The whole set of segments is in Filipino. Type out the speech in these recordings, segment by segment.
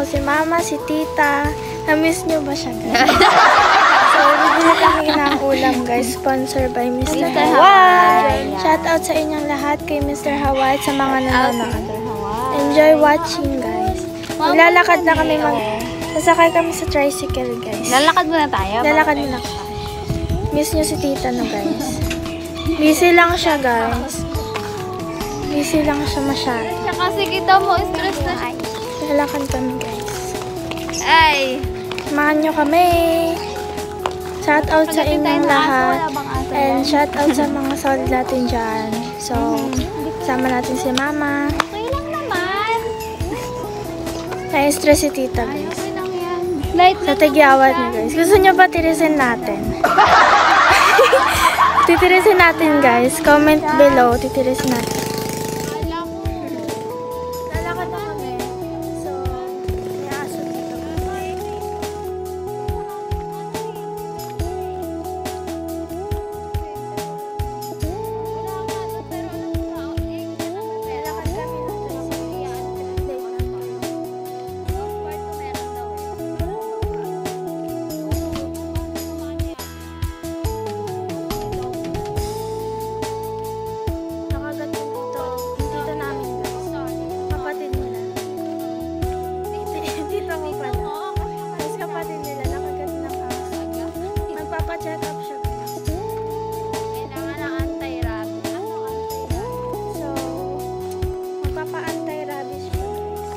si Mama, si Tita. Na-miss nyo ba siya, guys? So, bibili kami ng ulam, guys. Sponsored by Mr. Hawaii. Shout out sa inyong lahat kay Mr. Hawaii sa mga nanonood. Enjoy watching, guys. Maglalakad na kami. Sasakay kami sa tricycle, guys. Lalakad muna tayo. Lalakad muna. Miss nyo si Tita, no, guys? Busy lang siya, guys. Busy lang siya masyado. Kasi kita mo, stress na siya. Lalakad kami, guys. Ay! Samahan nyo kami. Shout out sa inyong lahat. And shout out sa mga solid natin dyan. So, sama natin si Mama. Okay lang naman. Na-stress si Tita, guys. Okay lang yan. Sa tagyawat niyo, guys. Gusto nyo ba tirisin natin? Titirisin natin, guys. Comment below. Titirisin natin. Lalakad na kami. So, may aso dito. Lalakad kami ng check up siya, guys. Kailangan ng anti-rabies. Ano anti-rabies? So, magpapa-anti-rabies siya, guys.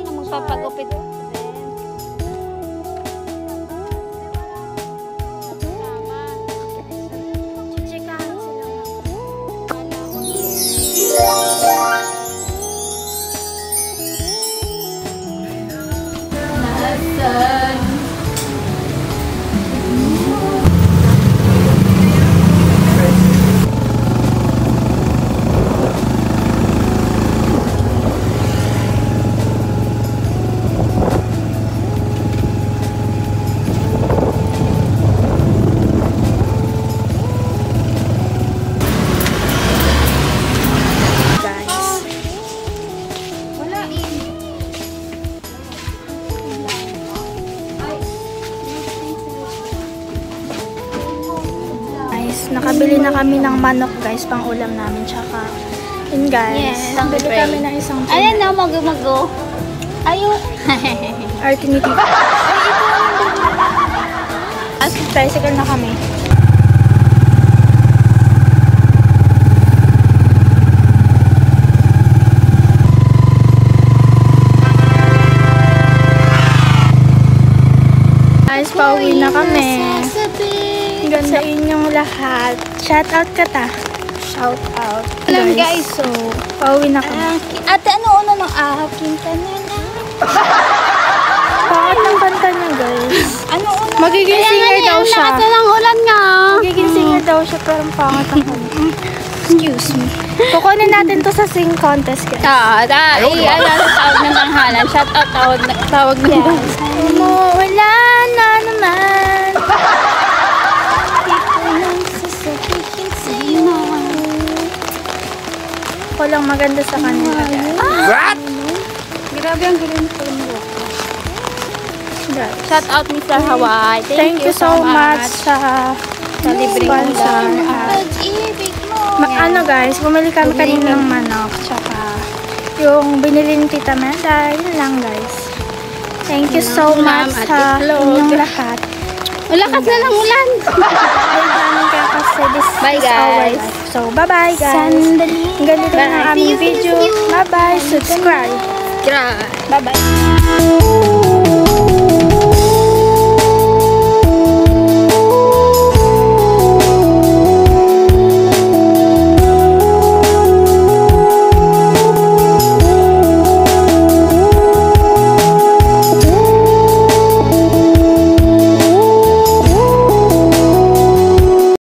Na magpapagupit. Nakabili na kami ng manok, guys, pang ulam namin. Tsaka, yun, guys. Bili kami ng isang tuna. Ayan na, mag-go. Ayun. Arte ni Tita. As tricycle na kami. Guys, pauwi na kami. Hanggang sa inyong lahat. Shout out ka ta. Shout out. Alam, guys, so, pauwi na kami. ate, ano ng akin ka na na? Pangat ng kanta niya, guys. Ano Magiging singer daw siya. Lakas ng ulan nga. Magiging singer daw siya, pero pangat ang kanta. Excuse me. Kukunin natin to sa sing contest, guys. Tawag ng tanghalan. Shout out, tawag ng Wala na naman. Ako lang maganda sa kanila, guys. What? Grabe ang galing ko mo. Shout out Mr. Hawaii. Thank you so much sa libreng sponsor. Ano, guys, bumili kami kanina ng manok. Tsaka yung binili ni Tita Meda. Yun lang, guys. Thank you so much sa inyong lahat. Lakas na lang ulan. Bye, guys. So, bye-bye, guys. Ganito na ang aming video. Bye-bye. Subscribe. Bye-bye.